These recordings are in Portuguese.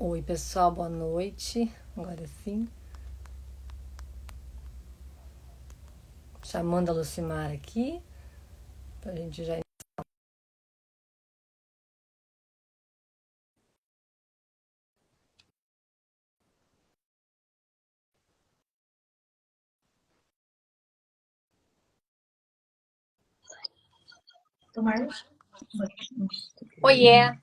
Oi, pessoal, boa noite. Agora sim, chamando a Lucimar aqui, pra gente já. Oiê!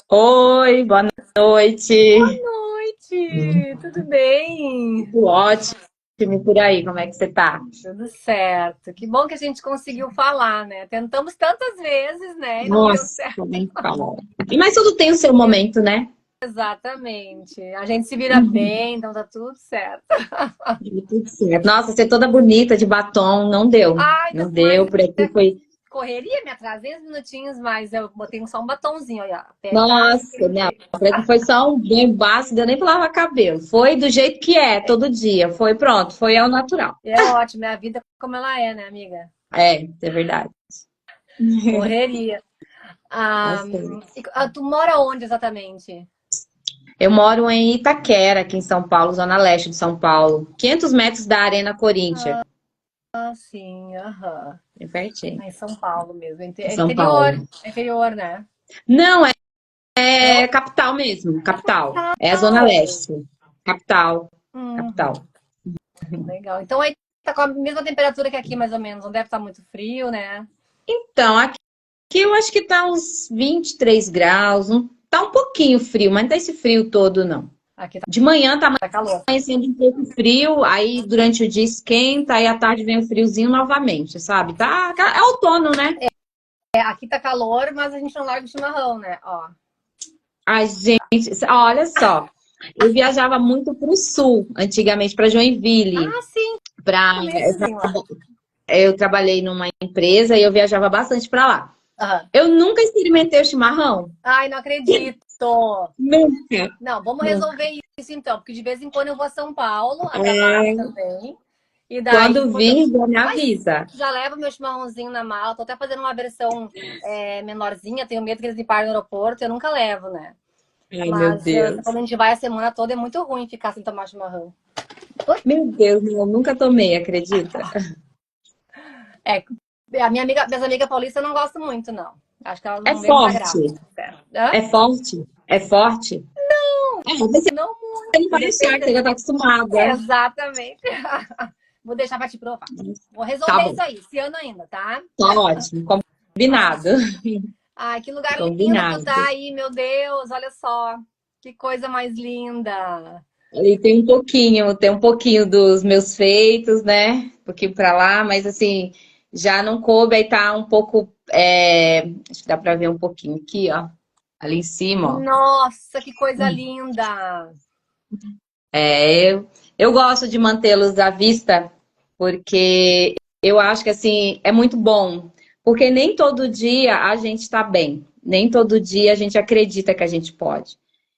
Oi, boa Boa noite. noite! Tudo bem? Tudo ótimo por aí, como é que você tá? Tudo certo. Que bom que a gente conseguiu falar, né? Tentamos tantas vezes, né? E não deu Nossa, certo. nem fala. Mas tudo tem o seu momento, né? Exatamente. A gente se vira bem, então tá tudo certo. Deu tudo certo. Nossa, você toda bonita de batom, não deu. Ai, Não deu, mas por aqui foi. correria, me atrasei uns minutinhos, mas eu botei só um batonzinho, olha. A pele tá Nossa, não, por aqui foi só um banho básico, deu nem pra lavar cabelo. Foi do jeito que é, todo dia. Foi pronto, foi ao natural. é ótimo, é a vida como ela é, né, amiga? É verdade. Correria. Ah, Bastante. tu mora onde exatamente? Eu moro em Itaquera, aqui em São Paulo, zona leste de São Paulo. 500 metros da Arena Corinthians. Ah, sim, aham. Bem pertinho. É em São Paulo mesmo. Em É São interior, Paulo. é interior, né? Não, é Não? capital mesmo, capital. É a Zona Capital. Leste. Capital, capital. Uhum, legal. Então aí tá com a mesma temperatura que aqui, mais ou menos. Não deve estar muito frio, né? Então, aqui eu acho que tá uns 23 graus. Tá um pouquinho frio, mas não tá esse frio todo, não. Aqui De manhã tá tá calor. amanhecendo um pouco frio, aí durante o dia esquenta, aí à tarde vem o friozinho novamente, sabe? É outono, né? É, aqui tá calor, mas a gente não larga o chimarrão, né? Ó. Ai, gente, olha só. Eu viajava muito pro sul, antigamente, para Joinville. Ah, sim, Pra, comezinho lá. eu trabalhei numa empresa e eu viajava bastante para lá. Aham. Eu nunca experimentei o chimarrão. Ai, não acredito. Nunca. Não, vamos Nunca. resolver isso então, porque de vez em quando eu vou a São Paulo, a trabalho É, também. E daí, quando quando eu. vir, já me Mas avisa. já levo meu chimarrãozinho na mala, tô até fazendo uma versão menorzinha, tenho medo que eles me parem no aeroporto, eu nunca levo, né? Ai, meu Mas Deus. quando a gente vai a semana toda, é muito ruim ficar sem tomar chimarrão. Meu Deus, eu nunca tomei, acredita? É, minhas amigas paulistas eu não gostam muito, não. Acho que elas É não veem muita graça. forte. Hã? É forte. É forte. É, você Não não muito, vai achar que depende. você já tá acostumada. Exatamente. Vou deixar pra te provar. Vou Tá resolver bom, isso aí, esse ano ainda, tá? tá ótimo. Combinado. Ai, que lugar lindo que tu Combinado. tá aí, meu Deus, olha só. Que coisa mais linda. Ali tem um pouquinho dos meus feitos, né? Um pouquinho pra lá, mas assim, já não coube, aí tá um pouco. Acho que dá pra ver um pouquinho aqui, ó. Ali em cima, ó. Nossa, que coisa linda. Eu gosto de mantê-los à vista, porque eu acho que assim, é muito bom. Porque nem todo dia a gente tá bem, nem todo dia a gente acredita que a gente pode.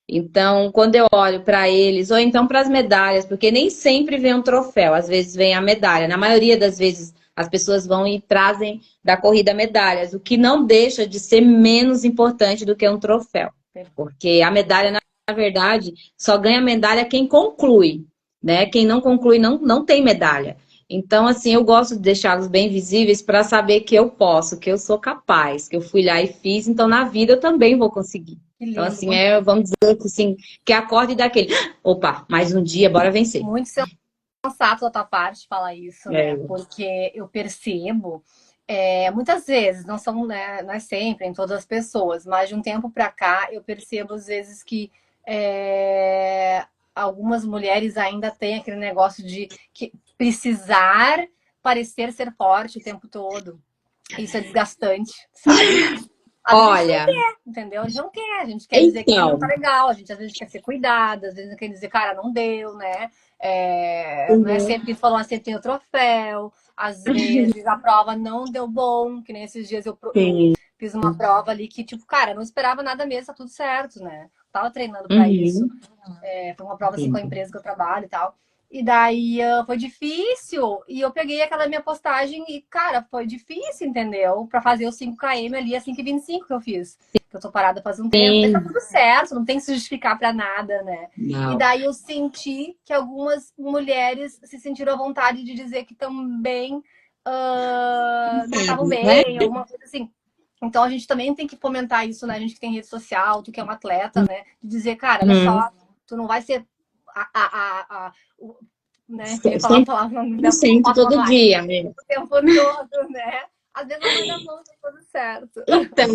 Então, quando eu olho para eles, ou então para as medalhas, porque nem sempre vem um troféu, às vezes vem a medalha. Na maioria das vezes, as pessoas vão e trazem da corrida medalhas, o que não deixa de ser menos importante do que um troféu. Porque a medalha, na verdade, só ganha medalha quem conclui, né? Quem não conclui não tem medalha. Então, assim, eu gosto de deixá-los bem visíveis para saber que eu posso, que eu sou capaz, que eu fui lá e fiz, então na vida eu também vou conseguir. Que Então, lindo. assim, vamos dizer que, assim, que acorde daquele. Opa, mais um dia, bora vencer. Muito sensato da tua parte falar isso, né? É. Porque eu percebo, muitas vezes, não são, né, não é sempre, em todas as pessoas, mas de um tempo pra cá eu percebo às vezes que algumas mulheres ainda têm aquele negócio de que precisar parecer ser forte o tempo todo. Isso é desgastante, sabe? Às vezes a gente não Olha, quer, entendeu? A gente não quer, a gente quer dizer que não tá então, legal, a gente às vezes quer ser cuidada, às vezes quer dizer, cara, não deu, né? Não é uhum, sempre que falou, sempre tem o troféu, às vezes a prova não deu bom, que nesses dias eu sim, fiz uma prova ali que, tipo, cara, eu não esperava nada mesmo, tá tudo certo, né? Tava treinando pra isso. uhum, Foi uma prova assim com a sim. empresa que eu trabalho e tal. E daí foi difícil. E eu peguei aquela minha postagem e, cara, foi difícil, entendeu? Pra fazer os 5 km ali, a 5h25 que eu fiz. Que eu tô parada faz um tempo. Mas tá Sim. tudo certo, não tem que se justificar pra nada, né? E Não. daí eu senti que algumas mulheres se sentiram à vontade de dizer que também não estavam Né? bem, alguma coisa assim. Então a gente também tem que fomentar isso, né? A gente que tem rede social, tu que é um atleta, né? De dizer, cara, olha Uhum. só, tu não vai ser né? Eu ia falar a cem palavra, não por cento posso falar todo mais. dia, né? O tempo todo, né? Às vezes não vai dar bom, tá tudo certo. Então,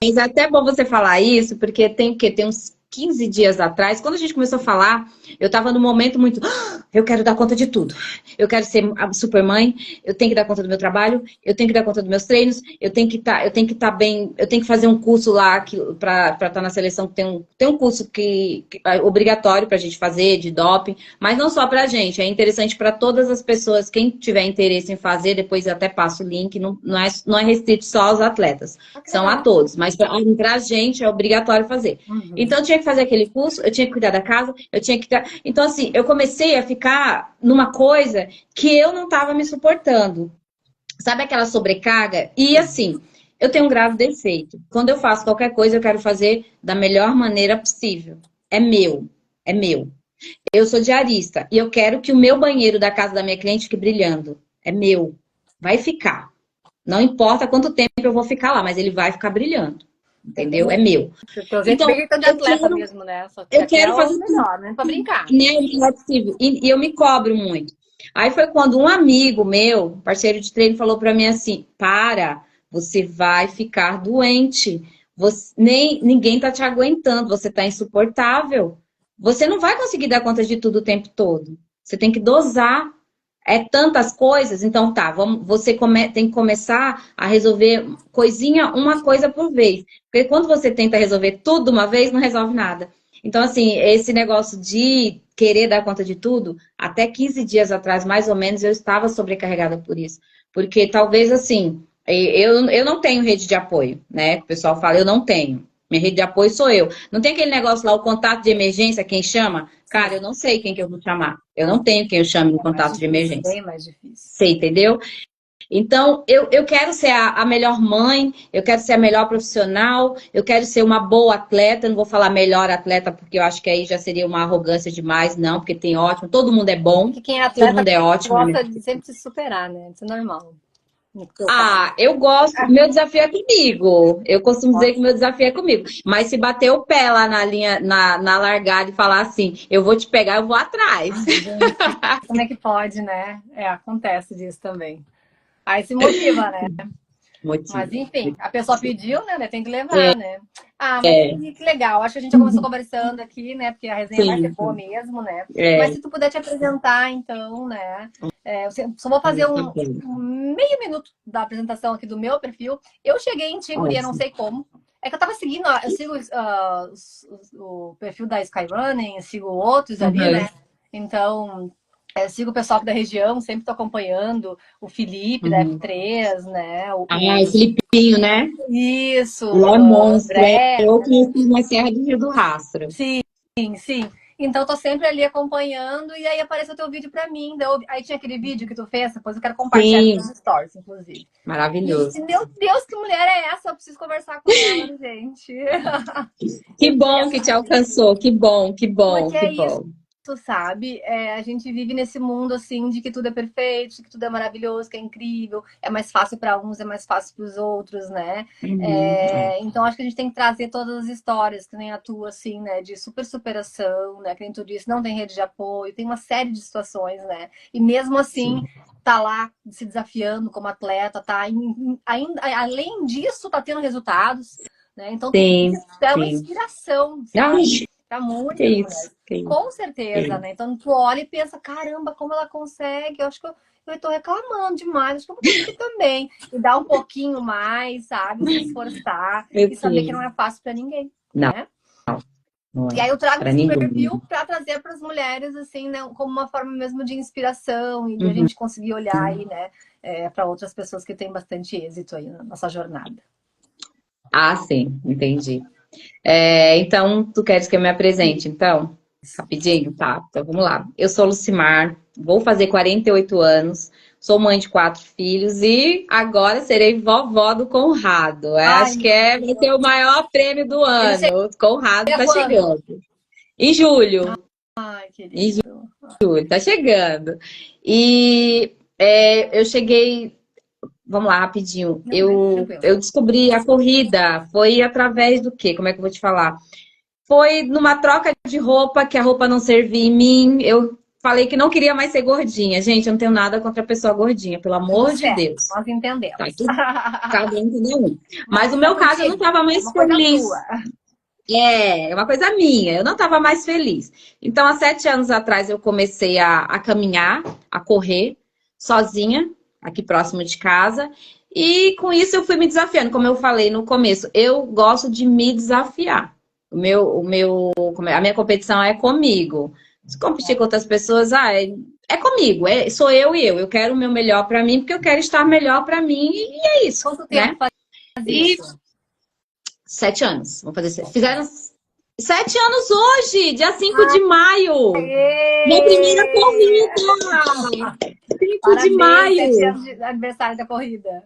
mas é até bom você falar isso, porque tem o quê? Tem uns 15 dias atrás, quando a gente começou a falar, eu tava num momento muito. Eu quero dar conta de tudo. Eu quero ser a supermãe, eu tenho que dar conta do meu trabalho, eu tenho que dar conta dos meus treinos, eu tenho que estar bem, eu tenho que fazer um curso lá para estar na seleção, que tem um curso que é obrigatório pra gente fazer de doping, mas não só pra gente, é interessante para todas as pessoas, quem tiver interesse em fazer, depois eu até passo o link, não é restrito só aos atletas, Ah, que são a legal. todos, mas pra gente é obrigatório fazer. Uhum. Então, eu tinha que fazer aquele curso, eu tinha que cuidar da casa, eu tinha que. Então, assim, eu comecei a ficar numa coisa que eu não estava me suportando. Sabe aquela sobrecarga? E, assim, eu tenho um grave defeito. Quando eu faço qualquer coisa, eu quero fazer da melhor maneira possível. É meu. É meu. Eu sou diarista e eu quero que o meu banheiro da casa da minha cliente fique brilhando. É meu. Vai ficar. Não importa quanto tempo eu vou ficar lá, mas ele vai ficar brilhando. Entendeu? É meu. Teu jeito Então, bem jeitão de eu atleta quero, mesmo, né? Só que eu aqui é quero o fazer tudo, melhor, né? Pra brincar. né, o melhor possível. E eu me cobro muito. Aí foi quando um amigo meu, parceiro de treino, falou para mim assim: para, você vai ficar doente. Ninguém tá te aguentando, você tá insuportável. Você não vai conseguir dar conta de tudo o tempo todo. Você tem que dosar. É tantas coisas, então tá, tem que começar a resolver coisinha, uma coisa por vez. Porque quando você tenta resolver tudo de uma vez, não resolve nada. Então, assim, esse negócio de querer dar conta de tudo, até 15 dias atrás, mais ou menos, eu estava sobrecarregada por isso. Porque talvez, assim, eu não tenho rede de apoio, né? O pessoal fala, eu não tenho. Minha rede de apoio sou eu. Não tem aquele negócio lá, o contato de emergência, quem chama? Sim, Cara, eu não sei quem que eu vou chamar. Eu não tenho quem eu chame no é mais contato de difícil, emergência. bem mais difícil. Você entendeu? Então, eu quero ser a melhor mãe, eu quero ser a melhor profissional, eu quero ser uma boa atleta. Eu não vou falar melhor atleta, porque eu acho que aí já seria uma arrogância demais, não, porque tem ótimo, todo mundo é É bom, que quem é todo atleta mundo é ótimo, né? gosta de sempre se superar, né? Isso é normal. No teu caso. Ah, eu gosto, meu desafio é comigo. Eu costumo dizer que Nossa, meu desafio é comigo. Mas se bater o pé lá na linha, na largada e falar assim, eu vou te pegar, eu vou atrás. ai, gente, como é que pode, né? É, acontece disso também. Aí se motiva, né? Mas Motivo. enfim, a pessoa pediu, né? Tem que É, levar, né? Ah, mas é, que legal. Acho que a gente já começou conversando aqui, né? Porque a resenha vai ser sim, boa mesmo, né? Mas é, se tu puder te apresentar, então, né? Só vou fazer tá bem. um meio minuto da apresentação aqui do meu perfil. Eu cheguei em ti, guria, não Ótimo. sei como. É que eu tava seguindo, eu sigo o perfil da Skyrunning, sigo outros ali, Uhum, né? Então, sigo o pessoal da região, sempre tô acompanhando o Felipe da uhum. F3, né? Ah, o Filipinho, né? Isso, Ele é monstro, é André, eu conheci na Serra do Rio do Rastro. sim, sim. Então tô sempre ali acompanhando e aí apareceu teu vídeo pra mim. Aí tinha aquele vídeo que tu fez, depois eu quero compartilhar nos Sim, meus stories, inclusive. E, maravilhoso. meu Deus, que mulher é essa? Eu preciso conversar com ela, gente. Que Porque, bom que te alcançou, que bom, que bom, porque que é isso. bom. Sabe? A gente vive nesse mundo assim de que tudo é perfeito, de que tudo é maravilhoso, que é incrível, é mais fácil para uns, é mais fácil para os outros, né? É. Então acho que a gente tem que trazer todas as histórias, que nem a tua, assim, né? De super superação, né? Que nem tu disse, não tem rede de apoio, tem uma série de situações, né? E mesmo assim, Sim, tá lá se desafiando como atleta, ainda, além disso, tá tendo resultados, né? Então sim, isso é uma sim. inspiração, sabe? Ai, Para que muitas isso, mulheres. que isso, Com que certeza, né? isso. Então tu olha e pensa, caramba, como ela consegue? Eu acho que eu tô reclamando demais, acho que eu vou conseguir também. E dar um pouquinho mais, sabe? Se esforçar Eu e saber que não sei. é fácil para ninguém, Não, né? não E é. aí eu trago Para esse ninguém. perfil para trazer para as mulheres, assim, né, como uma forma mesmo de inspiração e de a Uhum. gente conseguir olhar aí, né, para outras pessoas que têm bastante êxito aí na nossa jornada. Ah, sim, entendi. É, então, tu queres que eu me apresente, então? Rapidinho, tá? Então vamos lá. Eu sou Lucimar, vou fazer 48 anos, sou mãe de 4 filhos e agora serei vovó do Conrado. Ai, Acho que meu vai ser o maior prêmio do Deus. Ele ano. O Conrado chega tá quando? chegando. Em julho. Ai, Em querido. julho, tá chegando. E eu cheguei. Vamos lá, rapidinho. Não, vai, Eu, tranquilo. eu descobri a corrida. Foi através do quê? Como é que eu vou te falar? Foi numa troca de roupa, que a roupa não servia em mim. Eu falei que não queria mais ser gordinha. Gente, eu não tenho nada contra a pessoa gordinha, pelo Tudo amor de certo, Deus. nós Tá entendemos. tudo, cada um, cada um. Mas Mas no isso é meu caso, eu não contigo, estava é mais uma coisa tua. feliz. É uma coisa minha. Eu não estava mais feliz. Então, há 7 anos atrás, eu comecei a caminhar, a correr, sozinha, aqui próximo de casa. E com isso eu fui me desafiando. Como eu falei no começo, eu gosto de me desafiar. A minha competição é comigo. Se competir com outras pessoas, é comigo, sou eu e eu. Eu quero o meu melhor para mim, porque eu quero estar melhor para mim, e é isso, Quanto tempo né? faz E isso? 7 anos, vamos fazer. Fizeram 7 anos hoje, dia 5 Aê! de maio. Minha primeira corrida! 5 de Parabéns, 7 anos maio. de aniversário da corrida.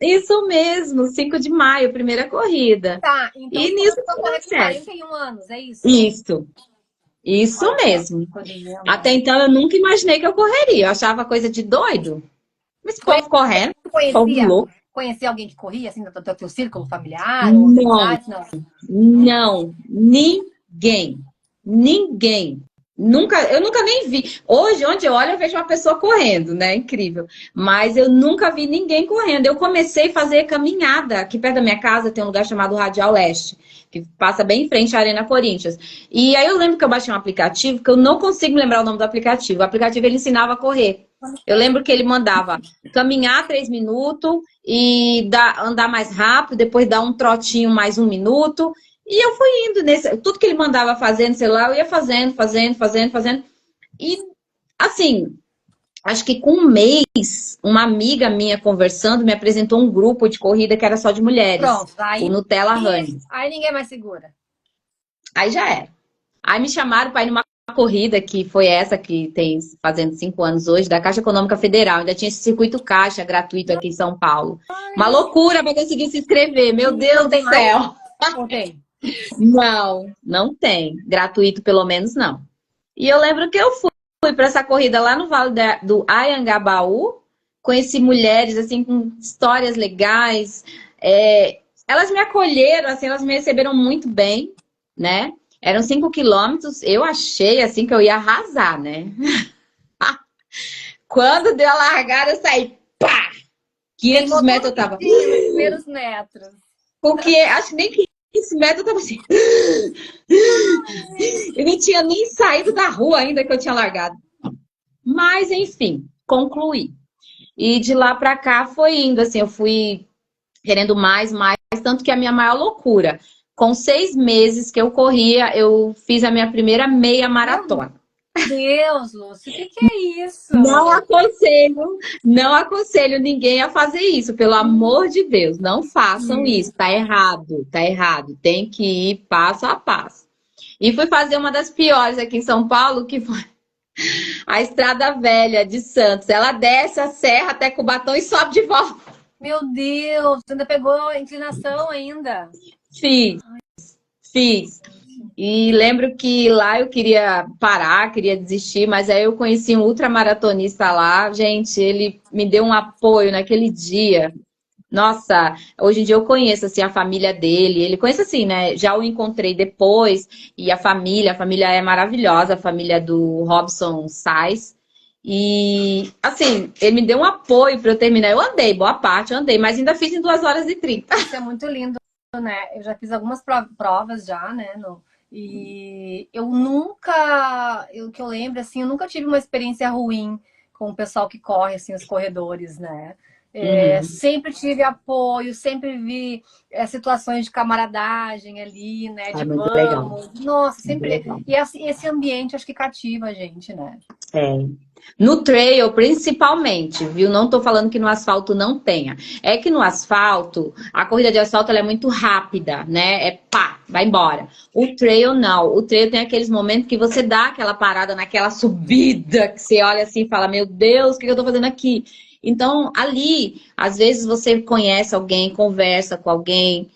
Isso mesmo, 5 de maio, primeira corrida. Tá, então E você nisso começou a tá correr dando com certo. 41 anos, é isso? Isso Olha só, mesmo. tô dizendo, Até ó. então eu nunca imaginei que eu correria. Eu achava coisa de doido. Mas esse povo correndo, povo Conhecia, louco. conhecia alguém que corria, assim, do teu círculo familiar ou Não, amizade? Não. não, ninguém. Ninguém. Eu nunca nem vi. Hoje, onde eu olho, eu vejo uma pessoa correndo, né? Incrível. Mas eu nunca vi ninguém correndo. Eu comecei a fazer caminhada. Aqui perto da minha casa tem um lugar chamado Radial Leste, que passa bem em frente à Arena Corinthians. E aí eu lembro que eu baixei um aplicativo, que eu não consigo lembrar o nome do aplicativo. O aplicativo ele ensinava a correr. Eu lembro que ele mandava caminhar 3 minutos e andar mais rápido, depois dar um trotinho mais 1 minuto. E eu fui indo nesse. Tudo que ele mandava fazer no celular, eu ia fazendo, fazendo, fazendo, fazendo. E, assim, acho que com 1 mês, uma amiga minha conversando me apresentou um grupo de corrida que era só de mulheres, Pronto, o Nutella Running. aí ninguém mais segura. Aí já era. Aí me chamaram para ir numa corrida, que foi essa que tem fazendo 5 anos hoje, da Caixa Econômica Federal. Ainda tinha esse circuito Caixa gratuito aqui em São Paulo. Uma loucura para conseguir se inscrever, meu Deus Não do tem mais? céu. Ou tem? Não, não tem. Gratuito, pelo menos, não. E eu lembro que eu fui para essa corrida lá no Vale do Anhangabaú, conheci mulheres, assim, com histórias legais. Elas me acolheram, assim, elas me receberam muito bem, né? Eram 5 quilômetros, eu achei, assim, que eu ia arrasar, né? Quando deu a largada, eu saí, pá! 500 Queimou metros tudo eu que tava... tinha nos primeiros metros. Porque acho que nem 500 metros eu tava assim... Eu nem tinha nem saído da rua ainda que eu tinha largado. Mas, enfim, concluí. E de lá pra cá foi indo, assim, eu fui querendo mais, mais, tanto que a minha maior loucura, com 6 meses que eu corria, eu fiz a minha primeira meia Meu maratona. Deus, Lúcio, o que que é isso? Não aconselho, não aconselho ninguém a fazer isso, pelo amor de Deus, não façam isso, tá errado, tá errado, tem que ir passo a passo. E fui fazer uma das piores aqui em São Paulo, que foi a Estrada Velha de Santos. Ela desce a serra até Cubatão e sobe de volta. Meu Deus, você ainda pegou a inclinação ainda. Fiz, fiz. E lembro que lá eu queria parar, queria desistir, mas aí eu conheci um ultramaratonista lá. Gente, ele me deu um apoio naquele dia. Nossa, hoje em dia eu conheço assim a família dele. Ele conhece assim, né? Já o encontrei depois e a família é maravilhosa, a família do Robson Sais. E assim, ele me deu um apoio para eu terminar. Eu andei, boa parte, eu andei, mas ainda fiz em 2 horas e 30. Isso é muito lindo, né? Eu já fiz algumas provas já, né? E eu nunca, que eu lembro, assim, eu nunca tive uma experiência ruim com o pessoal que corre, assim, os corredores, né? Uhum. Sempre tive apoio, sempre vi situações de camaradagem ali, né? É De muito legal, vamos. Nossa, muito sempre. legal. E esse ambiente acho que cativa a gente, né? É. No trail, principalmente, viu? Não tô falando que no asfalto não tenha. É que no asfalto, a corrida de asfalto ela é muito rápida, né? É pá, vai embora. O trail não. O trail tem aqueles momentos que você dá aquela parada naquela subida, que você olha assim e fala, meu Deus, o que eu tô fazendo aqui? Então, ali, às vezes você conhece alguém, conversa com alguém.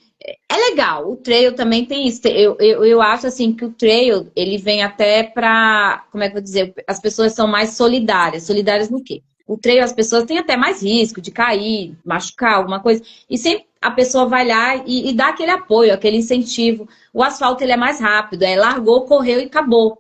É legal, o trail também tem isso. Eu acho assim que o trail, ele vem até para, como é que eu vou dizer, as pessoas são mais solidárias. Solidárias no quê? O trail, as pessoas têm até mais risco de cair, machucar, alguma coisa. E sempre a pessoa vai lá e dá aquele apoio, aquele incentivo. O asfalto, ele é mais rápido, largou, correu e acabou.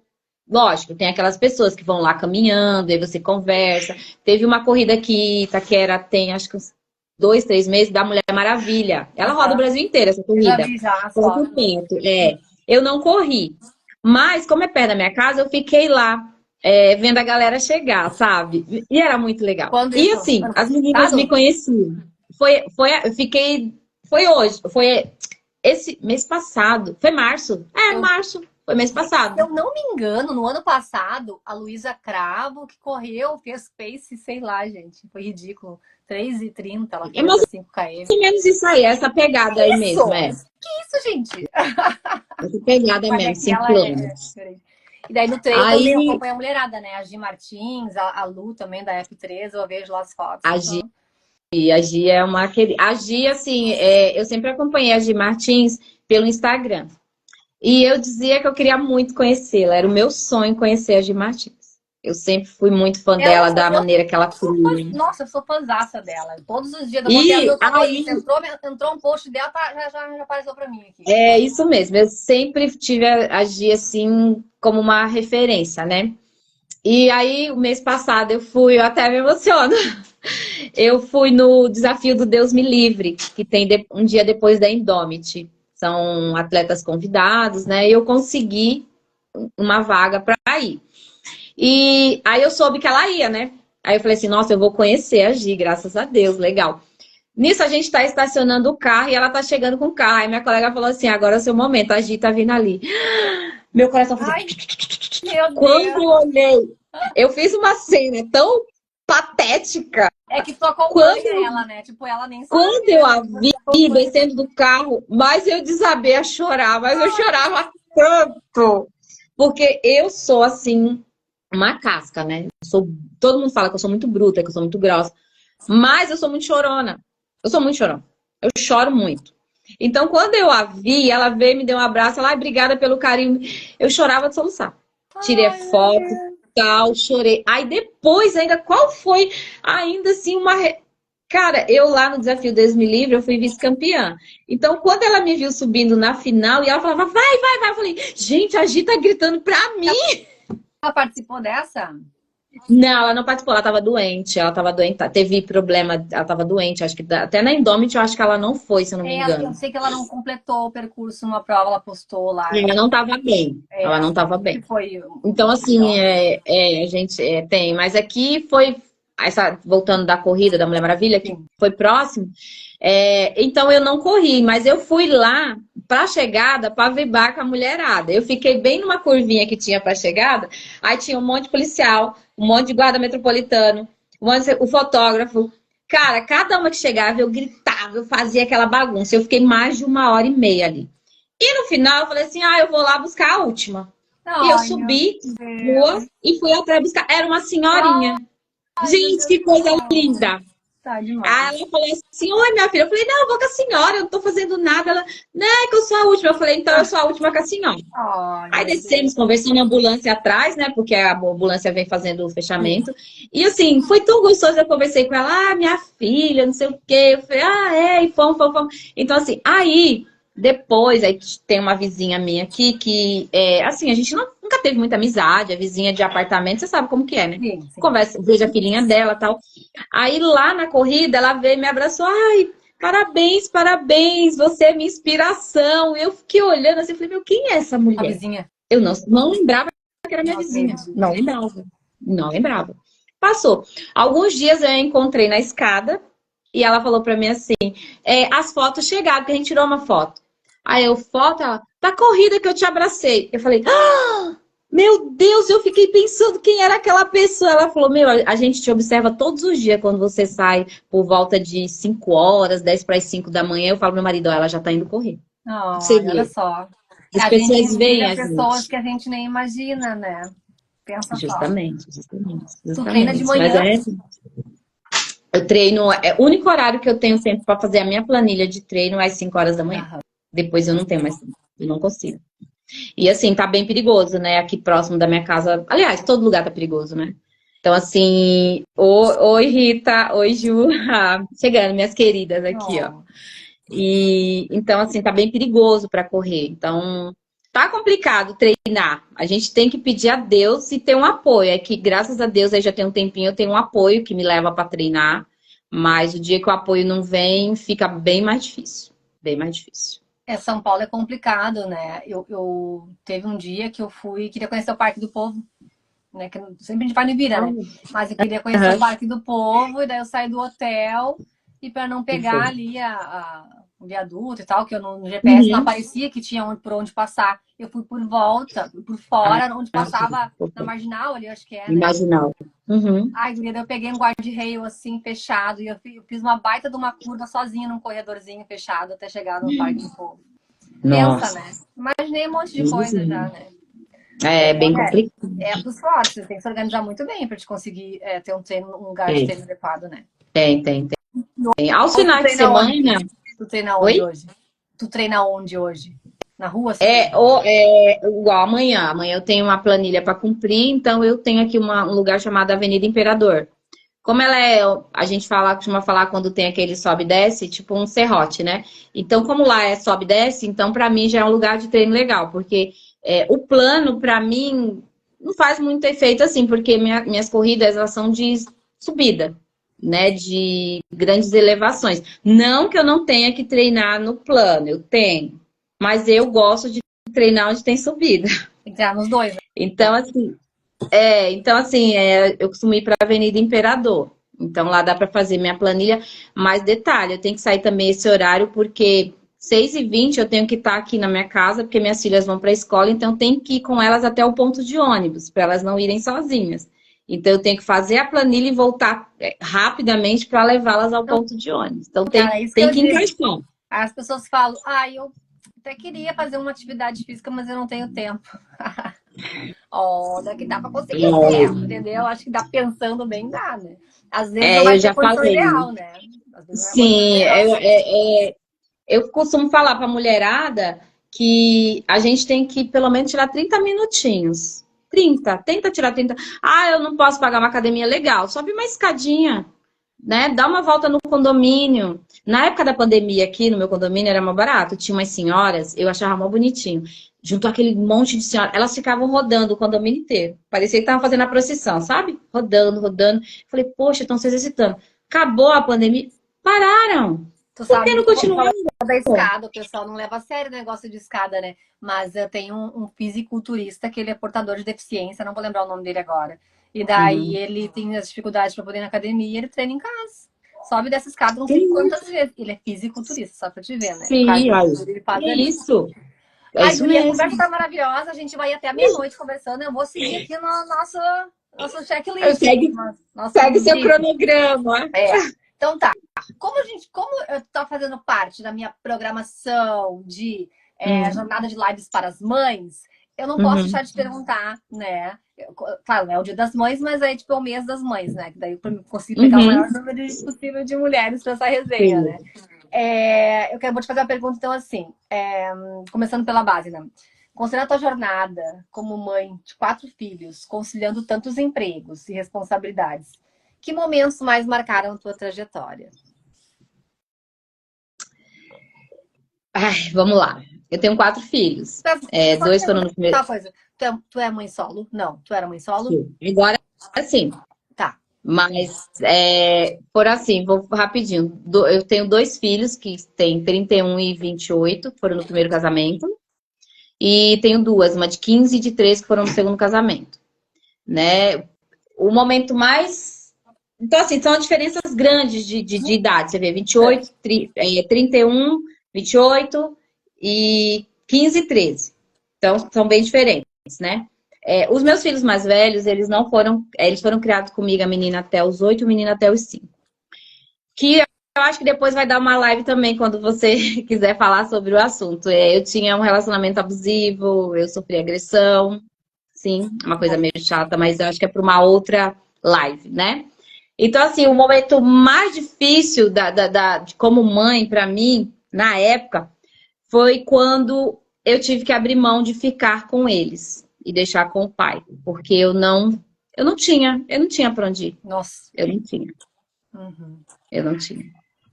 Lógico, tem aquelas pessoas que vão lá caminhando, aí você conversa. Teve uma corrida aqui, Itaquera tem, acho que uns 2, 3 meses, da Mulher Maravilha. Ela roda o Aham. Brasil inteiro, essa Eu já corrida. vi já as Foi por fotos. perto, é. Eu não corri. Mas, como é perto da minha casa, eu fiquei lá, vendo a galera chegar, sabe? E era muito legal. Quando E isso? assim, Ano as meninas me passado? conheciam. Eu fiquei. Foi hoje, foi esse mês passado. Foi março. É, Eu, março. Foi mês se passado. eu não me engano, no ano passado, a Luísa Cravo, que correu, fez pace, sei lá, gente. Foi ridículo. 3:30 ela É fez mais a 5 km. ou menos isso aí, essa pegada aí mesmo, Isso! é. Que isso, gente? Essa pegada Mas é mesmo, que 5 ela é quilômetros. diferente. E daí no trail também eu Aí, acompanho a mulherada, né? A Gi Martins, a Lu também da F3, eu vejo lá as fotos. a Gi, Então, a Gi é uma querida. A Gi, assim, eu sempre acompanhei a Gi Martins pelo Instagram. E eu dizia que eu queria muito conhecê-la. Era o meu sonho conhecer a Gi Martins. Eu sempre fui muito fã ela, dela, da eu maneira que ela sou fã, crua. nossa, eu sou fãzaça dela. Todos os dias eu botei ela no E meu favorito. aí, Entrou um post dela, já apareceu pra mim aqui. é isso mesmo. Eu sempre tive a Gi, assim, como uma referência, né? E aí, o mês passado, eu até me emociono. Eu fui no desafio do Deus Me Livre, que tem um dia depois da Indomit. São atletas convidados, né? E eu consegui uma vaga para ir. E aí eu soube que ela ia, né? Aí eu falei assim, nossa, eu vou conhecer a Gi, graças a Deus, legal. Nisso a gente está estacionando o carro e ela tá chegando com o carro. Aí minha colega falou assim, agora é o seu momento, a Gi tá vindo ali. Meu coração fazia... Ai, meu Quando eu Deus! olhei, eu fiz uma cena tão patética. É que tu acompanha Quando ela, né? Tipo, ela nem Quando sabe, eu né? a Mas vi você acompanha. descendo do carro, mas eu desabei a chorar, mas eu chorava tanto. Porque eu sou, assim, uma casca, né? Todo mundo fala que eu sou muito bruta, que eu sou muito grossa. Mas eu sou muito chorona. Eu sou muito chorona. Eu choro muito. Então, quando eu a vi, ela veio, me deu um abraço. Ela, obrigada pelo carinho. Eu chorava de soluçar. Tirei Ai, meu foto, Deus. tal, chorei. Aí depois, ainda, qual foi ainda assim uma. Cara, eu lá no Desafio Deus Me Livre, eu fui vice-campeã. Então, quando ela me viu subindo na final e ela falava, vai, vai, vai, eu falei, gente, a Gi tá gritando pra mim. Ela participou dessa? Não, ela não participou, ela tava doente, teve problema, ela tava doente, acho que até na Indomit eu acho que ela não foi, se eu não me É, eu engano. sei que ela não completou o percurso numa prova, ela postou lá. Ela não tava bem, ela É, não tava que bem. foi Então, assim, melhor. a gente tem, mas aqui foi, voltando da corrida da Mulher Maravilha, que Sim. foi próximo, então eu não corri, mas eu fui lá para a chegada para vibrar com a mulherada. Eu fiquei bem numa curvinha que tinha para a chegada, aí tinha um monte de policial, um monte de guarda metropolitano, o fotógrafo. Cara, cada uma que chegava, eu gritava, eu fazia aquela bagunça. Eu fiquei mais de 1 hora e meia ali. E no final eu falei assim, eu vou lá buscar a última. E eu Ai, meu subi a rua Deus. e fui atrás buscar. Era uma senhorinha. Ai, meu Gente, Deus que do coisa céu. linda. Tá Aí demais. ela falou assim: oi, minha filha. Eu falei: não, eu vou com a senhora, eu não tô fazendo nada. Ela, não, é que eu sou a última. Eu falei: então eu sou a última com a senhora. Ai, Aí meu Deus. descemos, conversando na ambulância atrás, né? Porque a ambulância vem fazendo o Sim. fechamento. E assim, foi tão gostoso. Eu conversei com ela, minha filha, não sei o quê. Eu falei, e fomos. Então, assim, aí, depois, aí tem uma vizinha minha aqui que, assim, a gente nunca teve muita amizade, a vizinha de apartamento, você sabe como que é, né? Sim, sim. Conversa, vejo a filhinha dela e tal. Aí lá na corrida, ela veio e me abraçou. Ai, parabéns, parabéns, você é minha inspiração. Eu fiquei olhando assim, falei, meu, quem é essa A mulher? vizinha. Eu não lembrava que era minha Não vizinha. acredito. Não lembrava. Não lembrava. Passou. Alguns dias eu a encontrei na escada e ela falou pra mim assim: as fotos chegaram, porque a gente tirou uma foto. Aí eu, foto, ela, da corrida que eu te abracei. Eu falei, Meu Deus, eu fiquei pensando quem era aquela pessoa. Ela falou, meu, a gente te observa todos os dias quando você sai por volta de 5 horas, 10 para as 5 da manhã. Eu falo pro meu marido, ó, ela já tá indo correr. Você Ai, olha vê. só. As A gente pessoas veem inspira a pessoas gente. que a gente nem imagina, né? Pensa só. Justamente, justamente, Tu treina de justamente. Mas manhã? eu treino, o único horário que eu tenho tempo para fazer a minha planilha de treino é às 5 horas da manhã. Aham. Depois eu não tenho mais tempo, eu não consigo. E assim, tá bem perigoso, né? Aqui próximo da minha casa. Aliás, todo lugar tá perigoso, né? Então, assim, oi Rita, oi Ju, chegando, minhas queridas aqui, ó. Oh. E então, assim, tá bem perigoso para correr. Então, tá complicado treinar. A gente tem que pedir a Deus e ter um apoio. É que, graças a Deus, aí já tem um tempinho, eu tenho um apoio que me leva para treinar. Mas o dia que o apoio não vem, fica bem mais difícil. Bem mais difícil. São Paulo é complicado, né? Eu teve um dia que eu fui, queria conhecer o Parque do Povo, né? Que sempre a gente vai no Ibira, né? Mas eu queria conhecer o Aham, Parque do Povo, e daí eu saí do hotel e para não e pegar foi. ali o viaduto e tal, que eu no GPS não Uhum. aparecia que tinha por onde passar. Eu fui por volta, por Ah, fora, onde tá. passava na marginal ali, acho que é, né? Imaginal. Uhum. Ai, guria, daí eu peguei um guarda-reio assim, fechado, e eu fiz uma baita de uma curva sozinha num corredorzinho fechado até chegar no Parque do Povo. Pensa, Nossa, né? Imaginei um monte de coisa já, Deus. né? É bem complicado. É pros fortes, você tem que se organizar muito bem para te conseguir ter um treino, um lugar de É, treino adequado, né? tem. Aos Ou tu finais de treina semana, onde? Tu treina onde oi? hoje? Tu treina onde hoje? Na rua, você diz? É igual amanhã. Amanhã eu tenho uma planilha para cumprir, então eu tenho aqui um lugar chamado Avenida Imperador. Como ela é, a gente costuma falar quando tem aquele sobe e desce, tipo um serrote, né? Então, como lá é sobe e desce, então para mim já é um lugar de treino legal, porque o plano para mim não faz muito efeito assim, porque minhas corridas elas são de subida, né? De grandes elevações. Não que eu não tenha que treinar no plano, eu tenho, mas eu gosto de treinar onde tem subida. Tem que treinar nos dois, né? Então, assim, eu costumo ir para a Avenida Imperador. Então, lá dá para fazer minha planilha. Mas detalhe, eu tenho que sair também esse horário, porque 6h20 eu tenho que estar aqui na minha casa, porque minhas filhas vão para a escola, então eu tenho que ir com elas até o ponto de ônibus, para elas não irem sozinhas. Então, eu tenho que fazer a planilha e voltar rapidamente para levá-las ao Não, ponto de ônibus. Então, cara, é isso que tem eu que digo. encaixar. As pessoas falam, eu até queria fazer uma atividade física, mas eu não tenho tempo. Olha, que dá para conseguir tempo, entendeu? Acho que dá pensando bem, dá, né? Às vezes não vai Eu ser a já condição falei. ideal, né? Às vezes não é a condição Sim, ideal. eu costumo falar para a mulherada que a gente tem que pelo menos tirar 30 minutinhos. 30, tenta tirar 30. Ah, eu não posso pagar uma academia legal. Sobe uma escadinha, né? Dá uma volta no condomínio. Na época da pandemia aqui no meu condomínio era mais barato. Tinha umas senhoras, eu achava mó bonitinho. Juntou aquele monte de senhoras. Elas ficavam rodando o condomínio inteiro. Parecia que estavam fazendo a procissão, sabe? Rodando, rodando. Falei, poxa, estão se exercitando. Acabou a pandemia. Pararam. Tu Por que sabe não que tu falou continuaram? da escada, o pessoal não leva a sério o negócio de escada, né? Mas eu tenho um fisiculturista que ele é portador de deficiência, não vou lembrar o nome dele agora. E daí Uhum. ele tem as dificuldades para poder ir na academia e ele treina em casa. Sobe dessa escada não Que sei isso? quantas vezes. Ele é fisiculturista, só pra te ver, né? O Sim, cardio aí. ele faz É ali. isso. É Ai, isso guria, a conversa mesmo. tá maravilhosa. A gente vai até a meia-noite conversando. Eu vou seguir aqui no nosso checklist aqui, Segue, nosso segue seu briefing. cronograma. Então tá. Como eu tô fazendo parte da minha programação de Hum. jornada de lives para as mães, eu não posso Uhum. deixar de perguntar, né? Claro, é o Dia das Mães, mas aí tipo é o mês das mães, né? Que daí para conseguir pegar o maior Uhum. número possível de mulheres para essa resenha, Sim. né? Vou te fazer uma pergunta, então, assim, começando pela base, né? Considerando a tua jornada como mãe de 4 filhos, conciliando tantos empregos e responsabilidades, que momentos mais marcaram a tua trajetória? Ai, vamos lá. Eu tenho 4 filhos. Só te Dois foram perguntar no primeiro. uma coisa. Tu é mãe solo? Não, tu era mãe solo? Sim. Agora, sim. Tá. Mas, por assim, vou rapidinho. Eu tenho 2 filhos que têm 31 e 28, que foram no primeiro casamento. E tenho duas, uma de 15 e de 13, que foram no segundo casamento. Né? O momento mais. Então, assim, são diferenças grandes de idade. Você vê, 28, 31, 28 e 15 e 13. Então, são bem diferentes, né? Os meus filhos mais velhos, eles não foram... eles foram criados comigo, a menina até os 8, o menino até os 5. Que eu acho que depois vai dar uma live também, quando você quiser falar sobre o assunto. Eu tinha um relacionamento abusivo, eu sofri agressão. Sim, uma coisa meio chata, mas eu acho que é para uma outra live, né? Então, assim, o momento mais difícil de como mãe, para mim, na época, foi quando eu tive que abrir mão de ficar com eles e deixar com o pai. Porque eu não tinha para onde ir. Nossa. Eu não tinha. Uhum. Eu não tinha.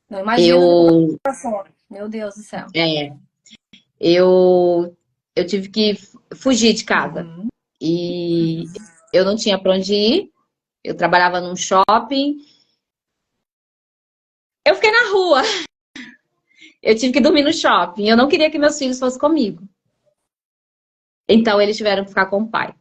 Não imagino Eu, que passou. Meu Deus do céu. é, eu tive que fugir de casa. Uhum. E eu não tinha para onde ir. Eu trabalhava num shopping. Eu fiquei na rua. Eu tive que dormir no shopping. Eu não queria que meus filhos fossem comigo. Então, eles tiveram que ficar com o pai.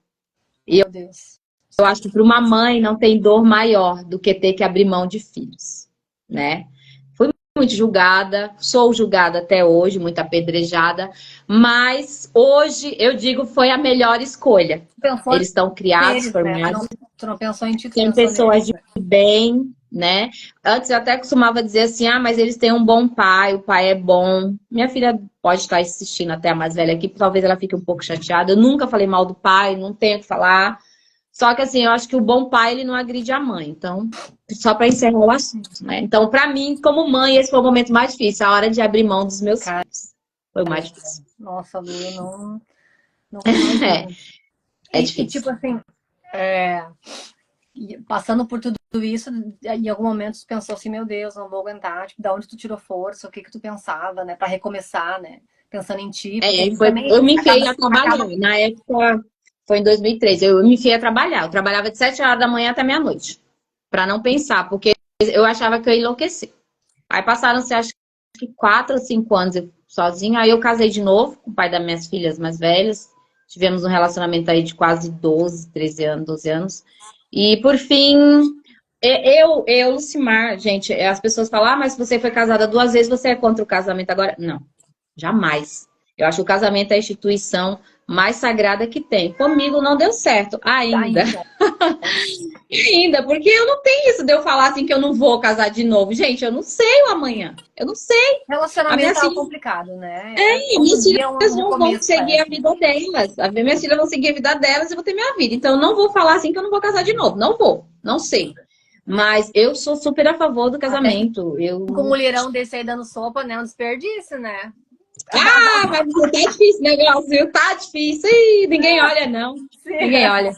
E Meu Deus. eu acho que para uma mãe não tem dor maior do que ter que abrir mão de filhos, né? Fui muito julgada, sou julgada até hoje, muito apedrejada, mas hoje eu digo foi a melhor escolha. Pensou Eles estão criados, neles, né? formados, Tu não pensou em ti, tu são pensou pessoas neles, de né? bem, né? Antes eu até costumava dizer assim, mas eles têm um bom pai, o pai é bom. Minha filha pode estar assistindo, até a mais velha aqui, talvez ela fique um pouco chateada. Eu nunca falei mal do pai, não tenho o que falar. Só que assim, eu acho que o bom pai, ele não agride a mãe. Então, só para encerrar o assunto, né? Então, para mim, como mãe, esse foi o momento mais difícil, a hora de abrir mão dos meus Cara, filhos. Foi o mais difícil. nossa, Lu, eu não imagino. É E difícil. tipo assim, passando por tudo isso, em algum momento tu pensou assim, meu Deus, não vou aguentar. Tipo, da onde tu tirou força? O que que tu pensava, né? Pra recomeçar, né? Pensando em ti, porque a gente também Eu me enfiei a trabalhar. acaba... Na época, foi em 2013, eu me enfiei a trabalhar. Eu trabalhava de 7 horas da manhã até meia-noite. Para não pensar, porque eu achava que eu ia enlouquecer. Aí passaram-se, acho que 4 ou 5 anos eu sozinha. Aí eu casei de novo com o pai das minhas filhas mais velhas. Tivemos um relacionamento aí de quase 12, 13 anos, 12 anos. E por fim, Lucimar, gente, as pessoas falam, mas você foi casada 2 vezes, você é contra o casamento agora? Não, jamais. Eu acho que o casamento é a instituição mais sagrada que tem. Comigo não deu certo, ainda. Ainda. Ainda, porque eu não tenho isso de eu falar assim que eu não vou casar de novo. Gente, eu não sei o amanhã. Eu não sei. A minha Relacionamento é algo filha, complicado, né? minhas Todo dia é filhas um vão recomeço, seguir a parece. vida delas. Minhas filhas vão seguir a vida delas e eu vou ter minha vida. Então eu não vou falar assim que eu não vou casar de noou. Não vou, não sei. Mas eu sou super a favor do Até casamento. com um mulherão desse aí dando sopa, né? Um desperdício, né? Mas tá difícil o negócio, viu? Tá difícil. Ih, ninguém olha, não. Ninguém Sim. olha. E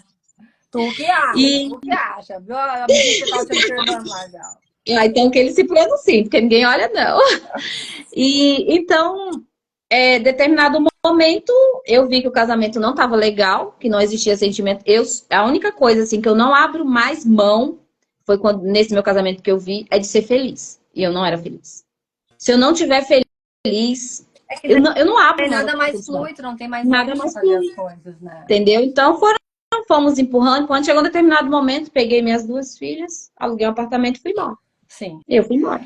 Tu que acha, viu? A menina que tava te observando lá, já. então que ele se pronuncie, porque ninguém olha, não. E então, determinado momento, eu vi que o casamento não estava legal, que não existia sentimento. A única coisa assim que eu não abro mais mão foi quando nesse meu casamento que eu vi é de ser feliz. E eu não era feliz. Se eu não tiver feliz, É que eu não abro daí mão nada da mais felicidade. flui, tu não tem mais Nada ânimo pra mais fazer as flui, coisas, né? entendeu? Então fomos empurrando. Quando chegou um determinado momento, peguei minhas 2 filhas, aluguei um apartamento e fui embora. Sim. Eu fui embora.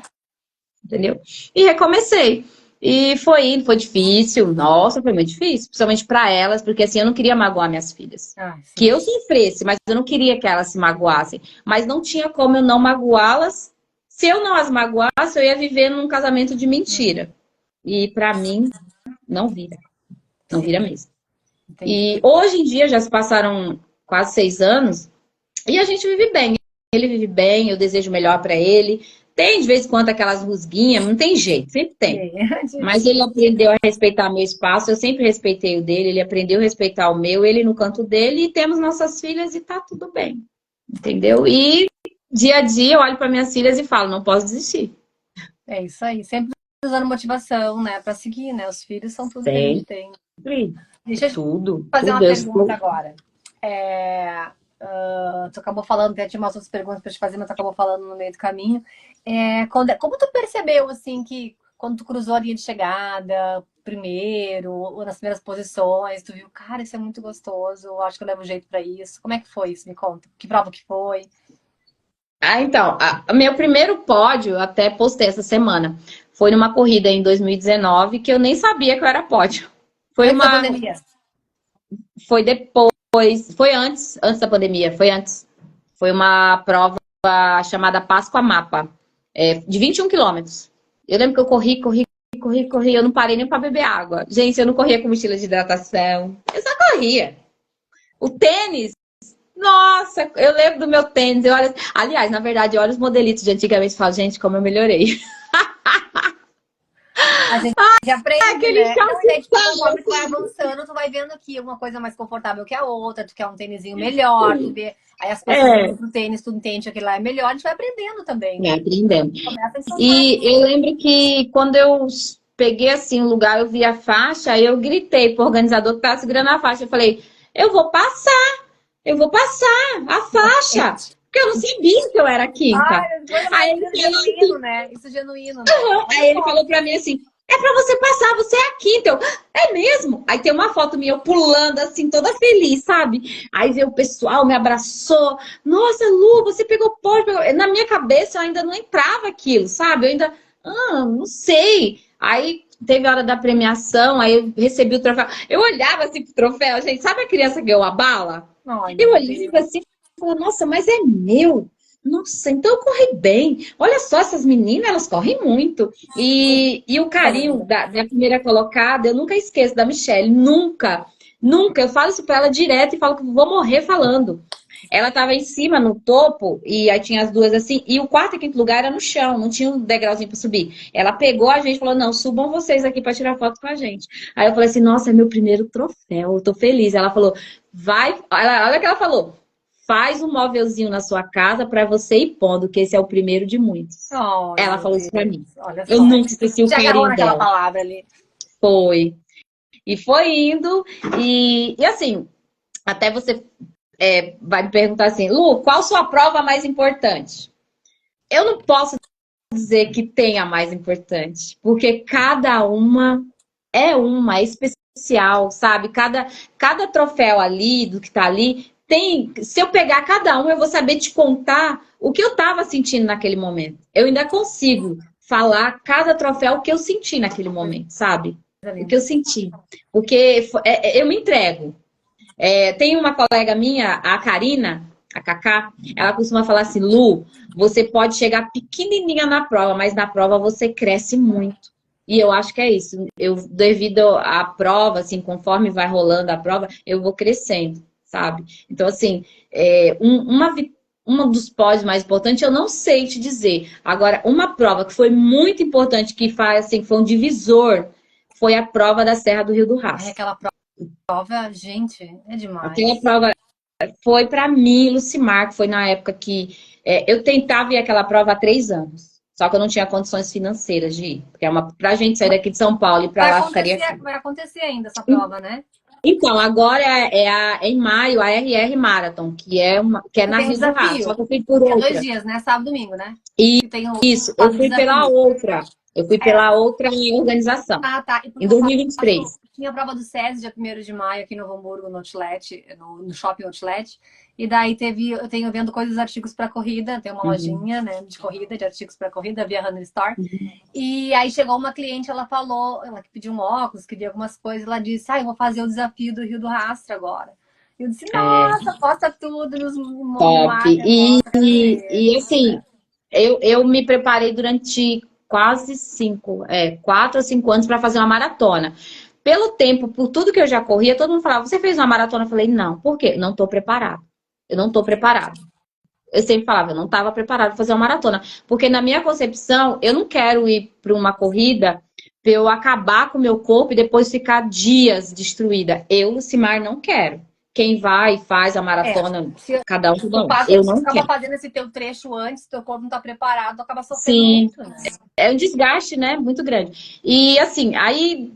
Entendeu? E recomecei. E foi indo, foi difícil. Nossa, foi muito difícil. Principalmente para elas, porque assim, eu não queria magoar minhas filhas. Ah, Que sim. eu sofresse, mas eu não queria que elas se magoassem. Mas não tinha como eu não magoá-las. Se eu não as magoasse, eu ia viver num casamento de mentira. E para mim, não vira. Não vira mesmo. Entendi. E hoje em dia, já se passaram quase 6 anos, e a gente vive bem. Ele vive bem, eu desejo o melhor para ele. Tem de vez em quando aquelas rusguinhas, não tem jeito, sempre tem. Mas ele aprendeu a respeitar meu espaço, eu sempre respeitei o dele, ele aprendeu a respeitar o meu, ele no canto dele, e temos nossas filhas e tá tudo bem. Entendeu? E dia a dia eu olho para minhas filhas e falo, não posso desistir. É isso aí. Sempre usando motivação, né? Pra seguir, né? Os filhos são tudo que a gente Sempre, tem. Deixa eu te tudo, fazer tudo. uma Eu pergunta estou... agora. Tu acabou falando, até tinha umas outras perguntas pra te fazer, mas tu acabou falando no meio do caminho. Como tu percebeu, assim, que quando tu cruzou a linha de chegada, primeiro, ou nas primeiras posições, tu viu, cara, isso é muito gostoso, acho que eu levo jeito pra isso. Como é que foi isso? Me conta. Que prova que foi? Então, meu primeiro pódio, até postei essa semana, foi numa corrida em 2019 que eu nem sabia que eu era pódio. Foi Antes da uma, pandemia. foi depois, foi antes da pandemia, foi antes. Foi uma prova chamada Páscoa Mapa, de 21 quilômetros. Eu lembro que eu corri, eu não parei nem para beber água. Gente, eu não corria com mochila de hidratação, eu só corria. O tênis, nossa, eu lembro do meu tênis. Aliás, na verdade, eu olho os modelitos de antigamente e falo, gente, como eu melhorei. A gente aprende, Aquele né? chão Não, e daí, tipo, conforme tu vai avançando, tu vai vendo aqui uma coisa mais confortável que a outra, tu quer um tênisinho melhor, tu vê. Aí as pessoas é, do tênis, tu entende que aquele lá é melhor, a gente vai aprendendo também, né? aprendendo. Começa a ensinar. E eu lembro que quando eu peguei assim o lugar, eu vi a faixa, aí eu gritei pro organizador que tava segurando a faixa. Eu falei, eu vou passar a faixa. Porque eu não sabia que eu era quinta. Ai, coisa Aí mais ele falou genuíno, né? Isso é genuíno, né? Olha Aí ele só. falou pra mim assim, é pra você passar, você é a quinta. Eu, é mesmo? Aí tem uma foto minha eu pulando assim, toda feliz, sabe? Aí veio o pessoal, me abraçou. Nossa, Lu, você pegou pódio. Na minha cabeça eu ainda não entrava aquilo, sabe? Eu ainda, não sei. Aí teve a hora da premiação, aí eu recebi o troféu. Eu olhava assim pro troféu, gente, sabe a criança que ganhou a bala? Ai, Eu meu olhava Deus. assim, e falava, nossa, mas é meu. Nossa, então eu corri bem. Olha só, essas meninas, elas correm muito. E o Coisa carinho linda. da primeira colocada, eu nunca esqueço da Michelle. Nunca, nunca. Eu falo isso pra ela direto e falo que vou morrer falando. Ela estava em cima, no topo, e aí tinha as duas assim, e o quarto e quinto lugar era no chão, não tinha um degrauzinho para subir. Ela pegou a gente e falou: não, subam vocês aqui para tirar foto com a gente. Aí eu falei assim: nossa, é meu primeiro troféu, eu tô feliz. Ela falou: vai, olha o que ela falou. Faz um móvelzinho na sua casa para você ir pondo, que esse é o primeiro de muitos. Ai, Ela meu falou isso para Deus. mim. Olha Eu só. nunca esqueci o Te agarrou carinho naquela dela. palavra ali. Foi. E foi indo. E assim, até você vai me perguntar assim, Lu, qual sua prova mais importante? Eu não posso dizer que tem a mais importante, porque cada uma é especial, sabe? Cada troféu ali, do que tá ali, tem. Se eu pegar cada um, eu vou saber te contar o que eu tava sentindo naquele momento. Eu ainda consigo falar cada troféu o que eu senti naquele momento, sabe? Coisa O que eu linda. senti. Porque eu me entrego. Tem uma colega minha, a Karina, a Cacá, ela costuma falar assim, Lu, você pode chegar pequenininha na prova, mas na prova você cresce muito. E eu acho que é isso. Eu, devido à prova, assim, conforme vai rolando a prova, eu vou crescendo, sabe? Então, assim, uma dos pódios mais importantes, eu não sei te dizer. Agora, uma prova que foi muito importante, que faz, assim, foi um divisor, foi a prova da Serra do Rio do Ai, Rastro. aquela prova, gente, é Aquela demais. prova foi para mim, Lucimar, que foi na época que eu tentava ir àquela prova há 3 anos. Só que eu não tinha condições financeiras de ir. Porque pra gente sair daqui de São Paulo e para lá ficaria caro. Vai acontecer ainda essa prova, né? Então, agora em maio, a RR Marathon, que é Que na tem o Rio do Rastro. Só desafio, que eu fui por que é dois outra. dias, né? Sábado e domingo, né? E Que tem isso, eu faz o fui pela desafio. outra. Eu fui É, pela outra organização, ah, tá. E em porque eu faço. 2023. Tinha a prova do SESI, dia 1º de maio, aqui no Novo Hamburgo, no Outlet, no Shopping Outlet. E daí eu tenho vendo coisas, artigos para corrida, tem uma Uhum. lojinha, né, de corrida, de artigos para corrida, via Runner Store. E aí chegou uma cliente, ela falou, ela pediu um óculos, queria algumas coisas, ela disse, eu vou fazer o desafio do Rio do Rastro agora. E eu disse, É, nossa, posta tudo, me top. marca, mostra, quero ver. E assim, eu me preparei durante quase 4 ou 5 anos para fazer uma maratona. Pelo tempo, por tudo que eu já corria, todo mundo falava, você fez uma maratona? Eu falei, não. Por quê? Não estou preparado. Eu não estou preparado. Eu sempre falava, eu não estava preparado para fazer uma maratona. Porque na minha concepção, eu não quero ir para uma corrida para eu acabar com o meu corpo e depois ficar dias destruída. Eu, Lucimar, não quero. Quem vai e faz a É, maratona, se cada um, cada tu, um. faz, Eu se tu não acaba quero. fazendo esse teu trecho antes, teu corpo não tá preparado, tu acaba sofrendo Sim, muito, né? é um desgaste, né? Muito grande. E assim, aí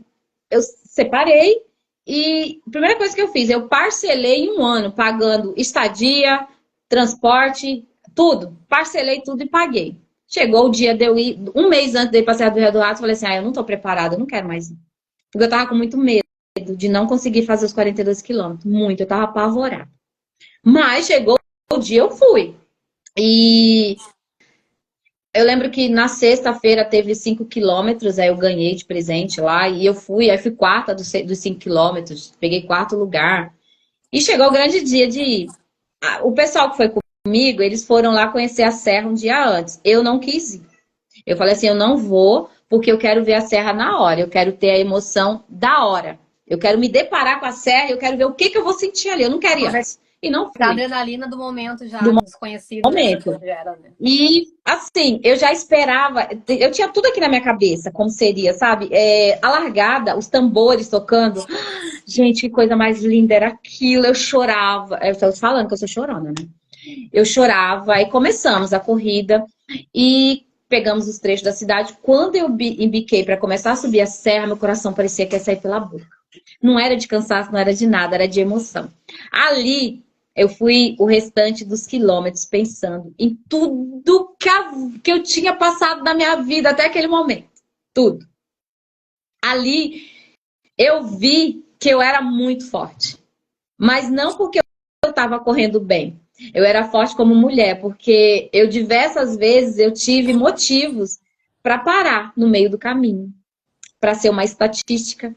eu separei e a primeira coisa que eu fiz, eu parcelei em um ano, pagando estadia, transporte, tudo. Parcelei tudo e paguei. Chegou o dia de eu ir, um mês antes de ir passear do Rio do Rato, eu falei assim, eu não tô preparada, eu não quero mais ir. Porque eu tava com muito medo de não conseguir fazer os 42 quilômetros. Muito, eu tava apavorada. Mas chegou o dia, eu fui. E eu lembro que na sexta-feira teve 5 quilômetros, aí eu ganhei de presente lá, e eu fui, aí fui quarta dos 5 quilômetros, peguei quarto lugar. E chegou o grande dia de ir. O pessoal que foi comigo, eles foram lá conhecer a serra um dia antes. Eu não quis ir. Eu falei assim, eu não vou, porque eu quero ver a serra na hora. Eu quero ter a emoção da hora. Eu quero me deparar com a serra, eu quero ver o que que eu vou sentir ali. Eu não quero ir antes. E não A fui. adrenalina do momento já, Do do desconhecido, né? Que momento. gera, né? E, assim, eu já esperava, eu tinha tudo aqui na minha cabeça, como seria, sabe? A largada, os tambores tocando. Gente, que coisa mais linda era aquilo. Eu chorava. Eu tô falando que eu sou chorona, né? Eu chorava. Aí começamos a corrida e pegamos os trechos da cidade. Quando eu embiquei para começar a subir a serra, meu coração parecia que ia sair pela boca. Não era de cansaço, não era de nada, era de emoção. Ali, eu fui o restante dos quilômetros pensando em tudo que eu tinha passado na minha vida até aquele momento. Tudo. Ali, eu vi que eu era muito forte. Mas não porque eu estava correndo bem. Eu era forte como mulher, porque eu diversas vezes eu tive motivos para parar no meio do caminho, para ser uma estatística,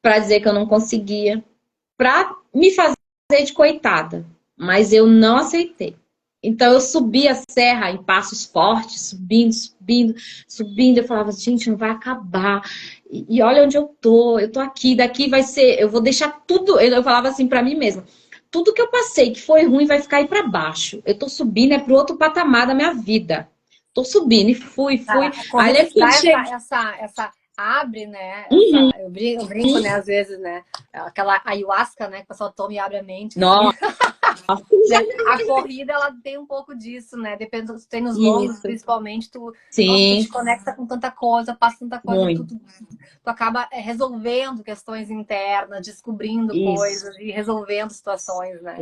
para dizer que eu não conseguia, para me fazer de coitada, mas eu não aceitei. Então eu subi a serra em passos fortes, subindo, subindo, subindo. Eu falava, gente, não vai acabar. E olha onde eu tô aqui, daqui vai ser, eu vou deixar tudo. Eu falava assim para mim mesma, tudo que eu passei que foi ruim vai ficar aí para baixo. Eu tô subindo é pro outro patamar da minha vida. Tô subindo e fui, fui. A Aí corrida lembro te que dá eu cheguei. essa abre, né? Uhum. Eu brinco, né, às vezes, né? Aquela ayahuasca, né, que o pessoal toma e abre a mente, assim. Nossa, Né? A corrida, ela tem um pouco disso, né? Depende dos treinos longos, isso. principalmente, nossa, tu te Sim, conecta com tanta coisa, passa tanta coisa, muito. tu acaba resolvendo questões internas, descobrindo Isso. coisas e resolvendo situações, né?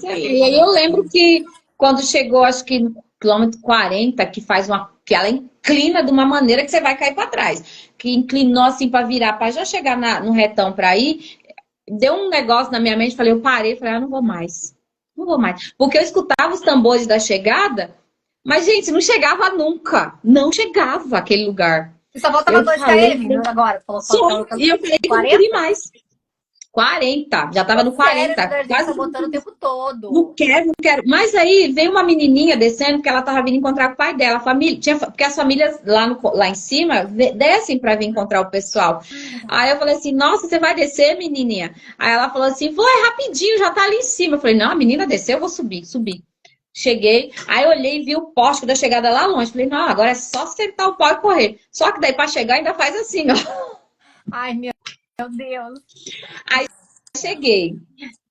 E aí eu lembro que quando chegou, acho que no quilômetro 40, que faz uma. Que ela inclina de uma maneira que você vai cair para trás. Que inclinou assim para virar, para já chegar no retão para ir, deu um negócio na minha mente, falei, eu parei, falei, não vou mais. Não vou mais. Porque eu escutava os tambores da chegada, mas, gente, não chegava nunca. Não chegava aquele lugar. E só faltava Eu 2 falei, km, né? Agora, tu só, falou e eu falei que eu não queria 40? mais. 40, já tava O no cérebro 40, da gente quase. sabotando o tempo Não todo. quero, não quero. Mas aí veio uma menininha descendo, porque ela estava vindo encontrar o pai dela. A família, porque as famílias lá em cima descem para vir encontrar o pessoal. Aí eu falei assim, nossa, você vai descer, menininha? Aí ela falou assim, vou, é rapidinho, já tá ali em cima. Eu falei, não, a menina desceu, eu vou subir, subir. Cheguei, aí eu olhei e vi o poste da chegada lá longe. Falei, não, agora é só sentar o pau e correr. Só que daí para chegar ainda faz assim, ó. Ai, meu Deus. Aí cheguei.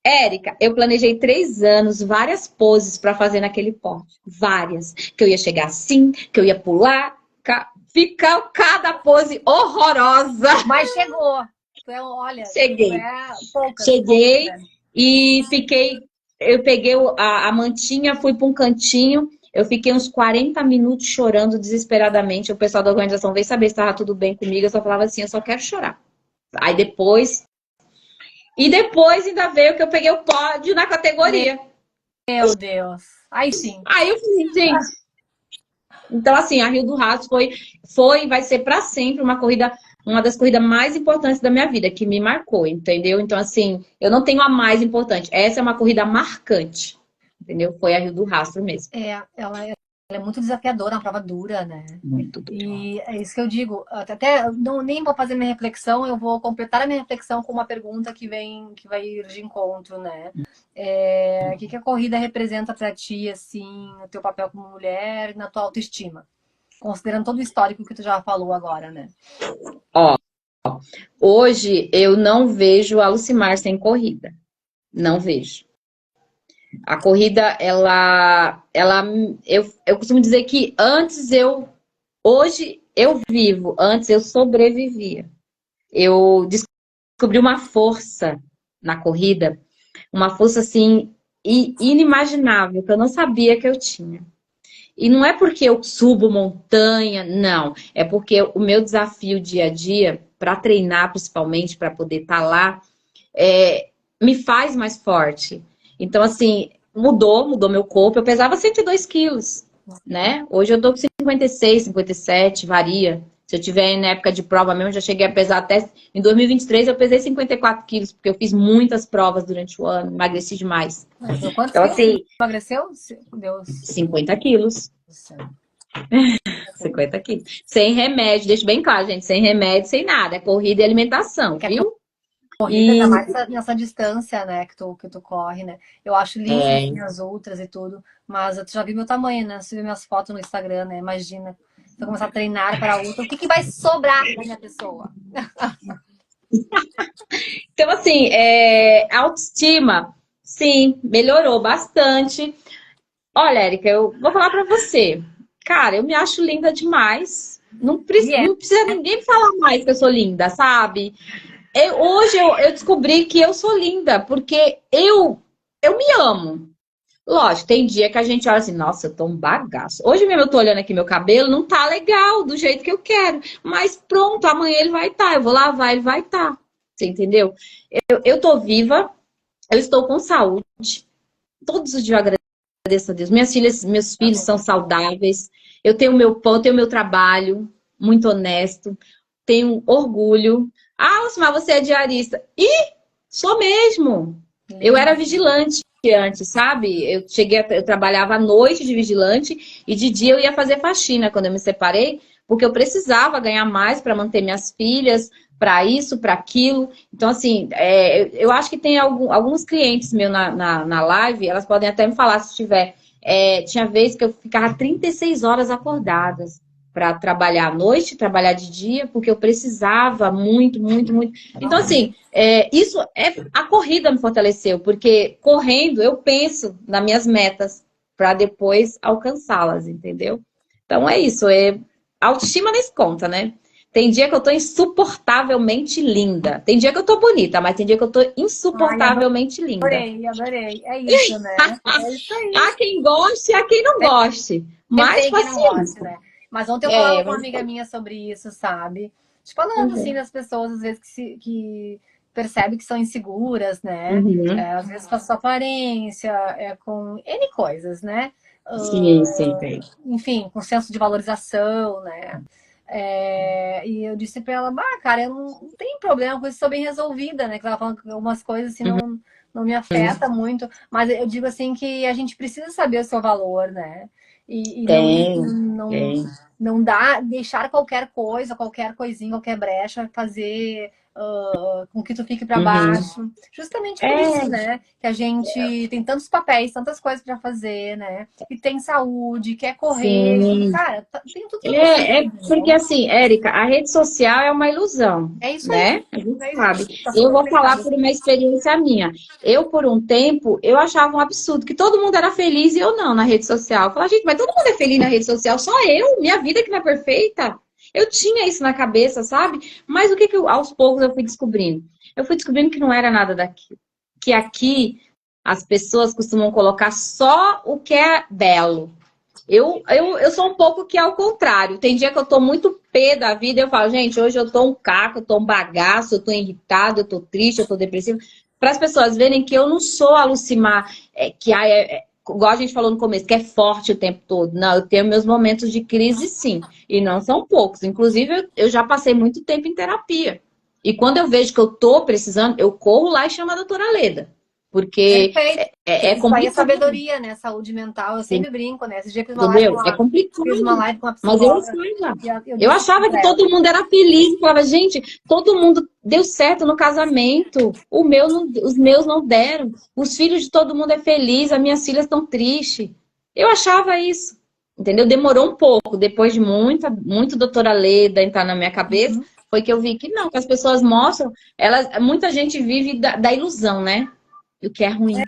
Érica, eu planejei 3 anos, várias poses para fazer naquele poste. Várias. Que eu ia chegar assim, que eu ia pular, ficar cada pose horrorosa. Mas chegou. Olha, Cheguei. poucas, Cheguei né? e fiquei. Eu peguei a mantinha, fui para um cantinho. Eu fiquei uns 40 minutos chorando desesperadamente. O pessoal da organização veio saber se estava tudo bem comigo. Eu só falava assim: eu só quero chorar. Aí depois. E depois ainda veio que eu peguei o pódio na categoria. Meu Deus. Aí sim. Aí eu falei, gente. Então, assim, a Rio do Rastro foi e vai ser para sempre uma corrida, uma das corridas mais importantes da minha vida, que me marcou, entendeu? Então, assim, eu não tenho a mais importante. Essa é uma corrida marcante, entendeu? Foi a Rio do Rastro mesmo. Ela é muito desafiadora, uma prova dura, né? Muito duro. E é isso que eu digo. Até não, nem vou fazer minha reflexão, eu vou completar a minha reflexão com uma pergunta que vai ir de encontro, né? O que a corrida representa para ti, assim, o teu papel como mulher e na tua autoestima? Considerando todo o histórico que tu já falou agora, né? Ó, hoje eu não vejo a Lucimar sem corrida. Não vejo. A corrida, eu costumo dizer que hoje eu vivo, antes eu sobrevivia. Eu descobri uma força na corrida, uma força assim inimaginável, que eu não sabia que eu tinha. E não é porque eu subo montanha, não. É porque o meu desafio dia a dia, para treinar principalmente, para poder estar lá, me faz mais forte. Então, assim, mudou meu corpo. Eu pesava 102 quilos, né? Hoje eu dou com 56, 57, varia. Se eu tiver na época de prova mesmo, eu já cheguei a pesar até... Em 2023 eu pesei 54 quilos, porque eu fiz muitas provas durante o ano, emagreci demais. Deu quantos Então, quilos? assim, Emagreceu? Deus 50 quilos. do céu. 50 quilos. Sem remédio, deixa bem claro, gente, sem remédio, sem nada. É corrida e alimentação, Que a viu? corrida, ainda E mais nessa distância, né, que tu corre, né? Eu acho lindo, é, assim, as ultras e tudo, mas tu já viu meu tamanho, né? Você viu minhas fotos no Instagram, né? Imagina, se eu começar a treinar para a ultra, o que vai sobrar da minha pessoa? então, assim, a autoestima, sim, melhorou bastante. Olha, Érica, eu vou falar pra você. Cara, eu me acho linda demais. E é, Não precisa ninguém me falar mais que eu sou linda, sabe? Hoje eu descobri que eu sou linda, porque eu me amo. Lógico, tem dia que a gente olha assim, nossa, eu tô um bagaço. Hoje mesmo eu tô olhando aqui meu cabelo, não tá legal, do jeito que eu quero. Mas pronto, amanhã ele vai estar. Eu vou lavar, ele vai estar. Você entendeu? Eu tô viva, eu estou com saúde. Todos os dias eu agradeço a Deus. Minhas filhas, meus filhos amém. são saudáveis. Eu tenho meu pão, eu tenho meu trabalho, muito honesto. Tenho orgulho. Ah, Osmar, você é diarista. Sou mesmo. Eu era Lindo. vigilante antes, sabe? Eu trabalhava à noite de vigilante e de dia eu ia fazer faxina quando eu me separei, porque eu precisava ganhar mais para manter minhas filhas, para isso, para aquilo. Então, assim, eu acho que tem alguns clientes meus na live, elas podem até me falar se tiver. Tinha vezes que eu ficava 36 horas acordadas para trabalhar à noite, trabalhar de dia, porque eu precisava muito, muito, muito. Então, assim, a corrida me fortaleceu, porque correndo eu penso nas minhas metas para depois alcançá-las, entendeu? Então é isso, autoestima nem se conta, né? Tem dia que eu tô insuportavelmente linda. Tem dia que eu tô bonita, mas tem dia que eu tô Ai, insuportavelmente linda. adorei, adorei. É isso, né? É isso aí. Há quem goste e há quem não goste. Sempre Mas tem quem não goste, paciência. né? Mas ontem eu falava com uma Mas... amiga minha sobre isso, sabe? Falando assim Uhum. das pessoas, às vezes, que percebe que são inseguras, né? Uhum. Às vezes com a sua aparência, com N coisas, né? Sim, sim, tem. Enfim, com senso de valorização, né? E eu disse pra ela, bah, cara, eu não tenho problema com isso, sou bem resolvida, né? Que ela falando que algumas coisas assim não me afeta muito, mas eu digo assim que a gente precisa saber o seu valor, né? E Tem, tem. não dá, deixar qualquer coisa, qualquer coisinha, qualquer brecha, fazer com que tu fique para Uhum. baixo. Justamente por isso, É, né? Que a gente tem tantos papéis, tantas coisas para fazer, né? E tem saúde, quer correr. sim. Cara, tem tudo para você, Porque entendeu? assim, Érica, a rede social é uma ilusão, É isso aí. né? A gente É isso sabe. aí. Tá Eu super vou falar conectado. por uma experiência minha. Eu, por um tempo, eu achava um absurdo que todo mundo era feliz e eu não na rede social. Eu falava, gente, mas todo mundo é feliz na rede social, só eu, minha vida que não é perfeita. Eu tinha isso na cabeça, sabe? Mas o que aos poucos eu fui descobrindo? Eu fui descobrindo que não era nada daquilo. Que aqui as pessoas costumam colocar só o que é belo. Eu sou um pouco que ao contrário. Tem dia que eu tô muito pé da vida, eu falo, gente, hoje eu tô um caco, eu tô um bagaço, eu tô irritado, eu tô triste, eu tô depressiva. Para as pessoas verem que eu não sou a Lucimar, igual a gente falou no começo, que é forte o tempo todo. Não, eu tenho meus momentos de crise, sim. E não são poucos. Inclusive, eu já passei muito tempo em terapia. E quando eu vejo que eu tô precisando, eu corro lá e chamo a doutora Leda. Porque Perfeito. é Isso aí é complicado. sabedoria, né? Saúde mental. Eu sempre brinco, né? Esse dia eu fiz uma live com Entendeu? É uma, fiz uma complicado. live com uma Mas eu psicóloga achava. e eu Eu disse assim achava que pra ela. todo mundo era feliz. Eu falava, gente, todo mundo deu certo no casamento. Os meus não deram. Os filhos de todo mundo é feliz. As minhas filhas estão tristes. Eu achava isso. Entendeu? Demorou um pouco. Depois de muito doutora Leda entrar na minha cabeça, Uhum. foi que eu vi que não, que as pessoas mostram. Muita gente vive da ilusão, né? O que é ruim.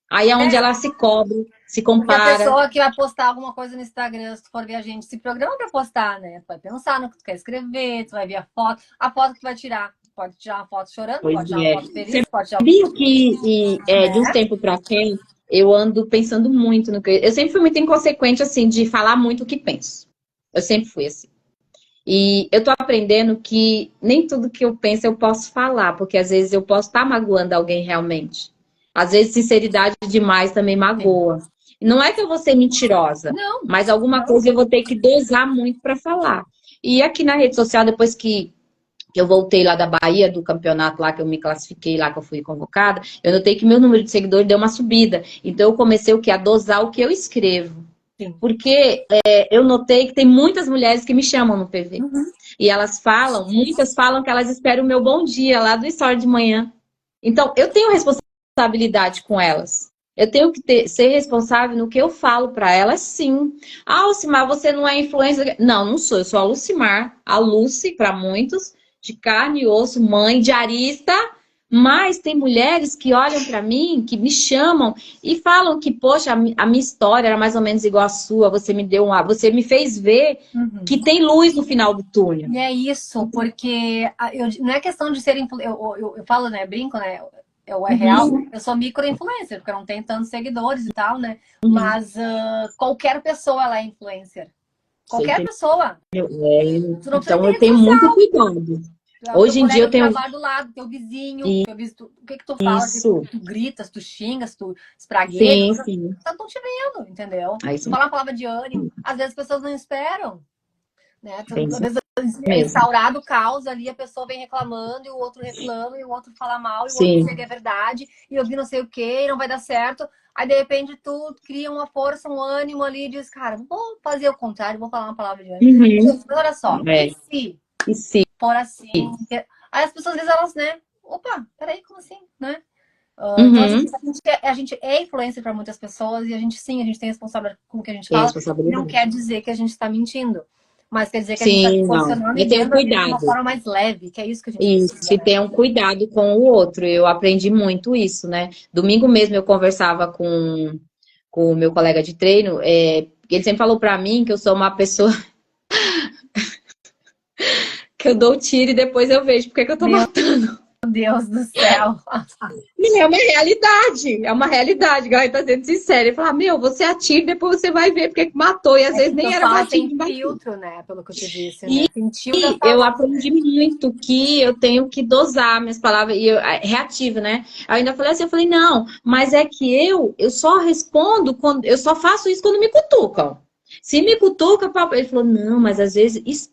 Aí é onde ela se cobre, se Porque a compara. pessoa que vai postar alguma coisa no Instagram, se tu for ver a gente, se programa pra postar, né? Tu vai pensar no que tu quer escrever, tu vai ver a foto que tu vai tirar. Pode tirar uma foto chorando, Pois pode tirar uma é. foto feliz, pode tirar, Sabia que de uns né? tempos pra cá, eu ando pensando muito no que. Eu sempre fui muito inconsequente, assim, de falar muito o que penso. Eu sempre fui assim. E eu tô aprendendo que nem tudo que eu penso eu posso falar, porque às vezes eu posso estar magoando alguém realmente. Às vezes, sinceridade demais também Sim. magoa. Não é que eu vou ser mentirosa, Não, mas alguma não. coisa eu vou ter que dosar muito para falar. E aqui na rede social, depois que eu voltei lá da Bahia, do campeonato lá, que eu me classifiquei lá, que eu fui convocada, eu notei que meu número de seguidores deu uma subida. Então eu comecei o quê? A dosar o que eu escrevo. Sim. Porque eu notei que tem muitas mulheres que me chamam no PV. Uhum. E elas falam, muitas falam que elas esperam o meu bom dia lá do Story de manhã. Então, eu tenho responsabilidade com elas. Eu tenho que ser responsável no que eu falo para elas, sim. Ah, Lucimar, você não é influencer? Não, não sou. Eu sou a Lucimar, a Lucy, para muitos, de carne e osso, mãe, diarista. Mas tem mulheres que olham para mim, que me chamam e falam que, poxa, a minha história era mais ou menos igual à sua. Você me fez ver Uhum. que tem luz no final do túnel. E é isso, porque não é questão de ser eu falo, né, brinco, né, é real, Uhum. eu sou micro-influencer, porque eu não tenho tantos seguidores e tal, né, Uhum. mas qualquer pessoa ela é influencer. Você Qualquer pessoa. Tu não precisa Então ter eu rede tenho muito social. cuidado. É o teu Hoje em dia colega eu de tenho trabalho do lado, teu vizinho, o que que tu fala, isso. tu gritas, tu xingas, tu espragueja, Sim, sim. estão te vendo, entendeu? É Tu isso fala uma palavra de ânimo, às vezes as pessoas não esperam. Né? Às mesmo. vezes é instaurado o caos ali, a pessoa vem reclamando, e o outro reclama, e o outro fala mal, e o outro Sim. seria verdade, e eu vi não sei o que, e não vai dar certo. Aí, de repente, tu cria uma força, um ânimo ali, e diz, cara, vou fazer o contrário, vou falar uma palavra de ânimo. Uhum. Mas olha só, É. e se E sim. for assim? Aí as pessoas, às vezes, elas, né? Opa, peraí, como assim, né? Então, assim, Uhum. a gente é influencer para muitas pessoas e a gente tem responsabilidade com o que a gente Tem fala. Não responsabilidade. quer dizer que a gente está mentindo, mas quer dizer que a gente está se Sim, não. posicionando e Eu tenho vendo a vida de uma cuidado. forma mais leve, que é isso que a gente Isso, precisa, e né? tenham cuidado com o outro. Eu aprendi muito isso, né? Domingo mesmo eu conversava com o meu colega de treino, ele sempre falou pra mim que eu sou uma pessoa que eu dou tiro e depois eu vejo porque que eu tô Meu matando. Deus do céu. E é uma realidade, igual ele tá sendo sincero. Ele fala, meu, você atira e depois você vai ver porque que matou, e às É vezes que nem tu era pra fala ti sem que bateu. filtro, né? Pelo que eu te disse, E né? Sentiu, já eu falou, aprendi né? muito que eu tenho que dosar minhas palavras, e reativa, né? Eu ainda falei assim, eu falei, não, mas é que eu só respondo quando, eu só faço isso quando me cutucam. Se me cutuca, papai, ele falou, não, mas às vezes